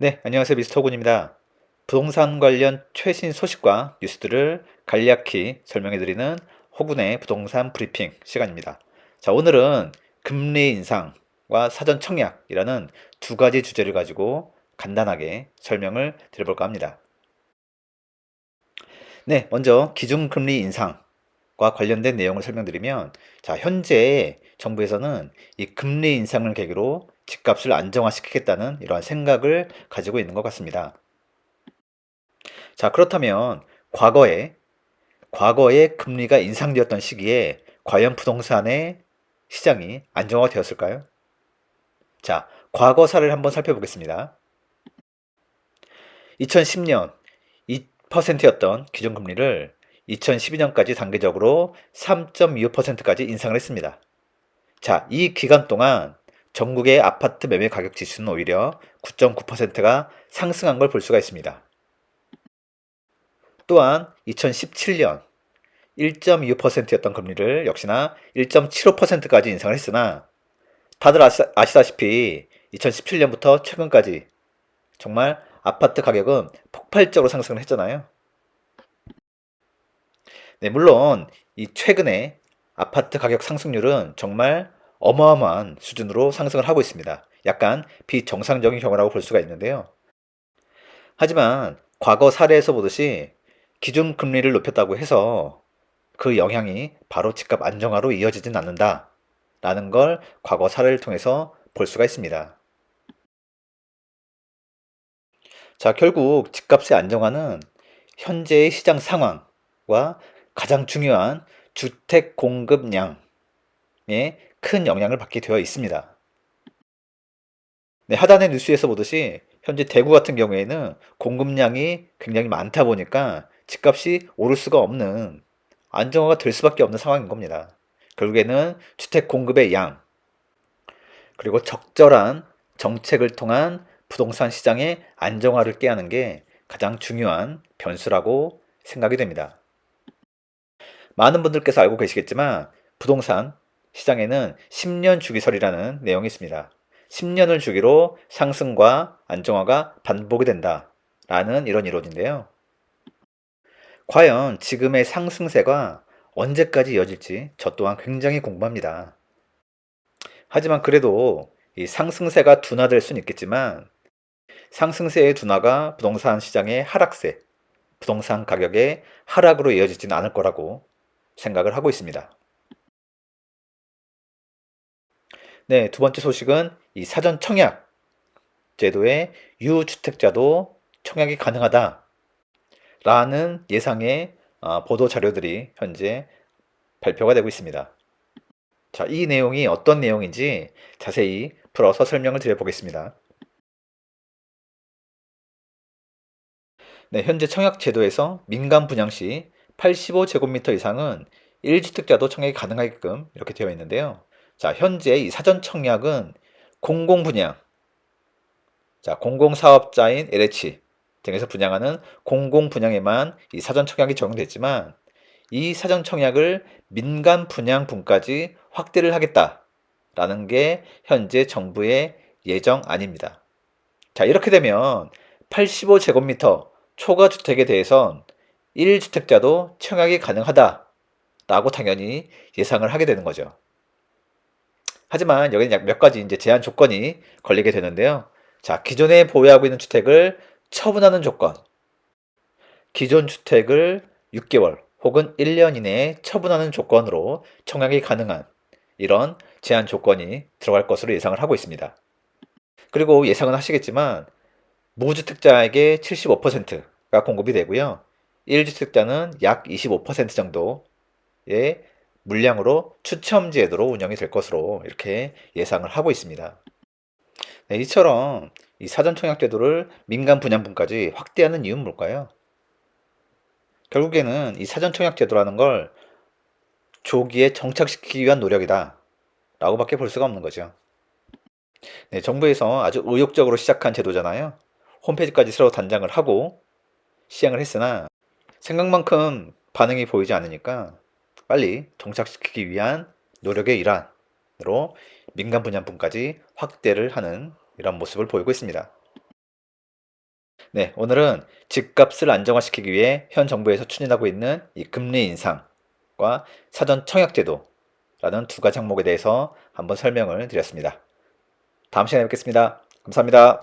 네, 안녕하세요. 미스터 군입니다. 부동산 관련 최신 소식과 뉴스들을 간략히 설명해 드리는 호군의 부동산 브리핑 시간입니다. 자, 오늘은 금리 인상과 사전 청약이라는 두 가지 주제를 가지고 간단하게 설명을 드려볼까 합니다. 네, 먼저 기준금리 인상과 관련된 내용을 설명드리면, 자, 현재 정부에서는 이 금리 인상을 계기로 집값을 안정화시키겠다는 이러한 생각을 가지고 있는 것 같습니다. 자, 그렇다면 과거에 과거에 금리가 인상되었던 시기에 과연 부동산의 시장이 안정화가 되었을까요? 자, 과거 사례를 한번 살펴보겠습니다. 2010년 2%였던 기준금리를 2012년까지 단계적으로 3.25%까지 인상을 했습니다. 자, 이 기간 동안 전국의 아파트 매매 가격 지수는 오히려 9.9%가 상승한 걸 볼 수가 있습니다. 또한 2017년 1.25%였던 금리를 역시나 1.75%까지 인상을 했으나, 다들 아시다시피 2017년부터 최근까지 정말 아파트 가격은 폭발적으로 상승을 했잖아요. 네, 물론 이 최근에 아파트 가격 상승률은 정말 어마어마한 수준으로 상승을 하고 있습니다. 약간 비정상적인 경우라고 볼 수가 있는데요. 하지만 과거 사례에서 보듯이 기준 금리를 높였다고 해서 그 영향이 바로 집값 안정화로 이어지진 않는다 라는 걸 과거 사례를 통해서 볼 수가 있습니다. 자, 결국 집값의 안정화는 현재의 시장 상황과 가장 중요한 주택 공급량에 큰 영향을 받게 되어 있습니다. 네, 하단의 뉴스에서 보듯이 현재 대구 같은 경우에는 공급량이 굉장히 많다 보니까 집값이 오를 수가 없는, 안정화가 될 수밖에 없는 상황인 겁니다. 결국에는 주택 공급의 양, 그리고 적절한 정책을 통한 부동산 시장의 안정화를 꾀하는 게 가장 중요한 변수라고 생각이 됩니다. 많은 분들께서 알고 계시겠지만 부동산 시장에는 10년 주기설이라는 내용이 있습니다. 10년을 주기로 상승과 안정화가 반복이 된다 라는 이런 이론인데요. 과연 지금의 상승세가 언제까지 이어질지 저 또한 굉장히 궁금합니다. 하지만 그래도 이 상승세가 둔화될 수는 있겠지만, 상승세의 둔화가 부동산 시장의 하락세, 부동산 가격의 하락으로 이어지지는 않을 거라고 생각을 하고 있습니다. 네, 두 번째 소식은 이 사전 청약 제도의 유주택자도 청약이 가능하다라는 예상의 보도 자료들이 현재 발표가 되고 있습니다. 자, 이 내용이 어떤 내용인지 자세히 풀어서 설명을 드려보겠습니다. 네, 현재 청약 제도에서 민간 분양 시 85제곱미터 이상은 1주택자도 청약이 가능하게끔 이렇게 되어 있는데요. 자, 현재 이 사전 청약은 공공분양, 자, 공공사업자인 LH 등에서 분양하는 공공분양에만 이 사전 청약이 적용됐지만, 이 사전 청약을 민간 분양분까지 확대를 하겠다라는 게 현재 정부의 예정안입니다. 자, 이렇게 되면 85제곱미터 초과 주택에 대해선 1주택자도 청약이 가능하다라고 당연히 예상을 하게 되는 거죠. 하지만 여기는 약 몇 가지 이제 제한 조건이 걸리게 되는데요. 자, 기존에 보유하고 있는 주택을 처분하는 조건, 기존 주택을 6개월 혹은 1년 이내에 처분하는 조건으로 청약이 가능한 이런 제한 조건이 들어갈 것으로 예상을 하고 있습니다. 그리고 예상은 하시겠지만 무주택자에게 75%가 공급이 되고요. 1주택자는 약 25% 정도의 물량으로 추첨 제도로 운영이 될 것으로 이렇게 예상을 하고 있습니다. 네, 이처럼 이 사전 청약 제도를 민간 분양분까지 확대하는 이유는 뭘까요? 결국에는 이 사전 청약 제도라는 걸 조기에 정착시키기 위한 노력이다 라고밖에 볼 수가 없는 거죠. 네, 정부에서 아주 의욕적으로 시작한 제도잖아요. 홈페이지까지 새로 단장을 하고 시행을 했으나 생각만큼 반응이 보이지 않으니까 빨리 정착시키기 위한 노력의 일환으로 민간 분양분까지 확대를 하는 이런 모습을 보이고 있습니다. 네, 오늘은 집값을 안정화시키기 위해 현 정부에서 추진하고 있는 이 금리 인상과 사전 청약 제도라는 두 가지 항목에 대해서 한번 설명을 드렸습니다. 다음 시간에 뵙겠습니다. 감사합니다.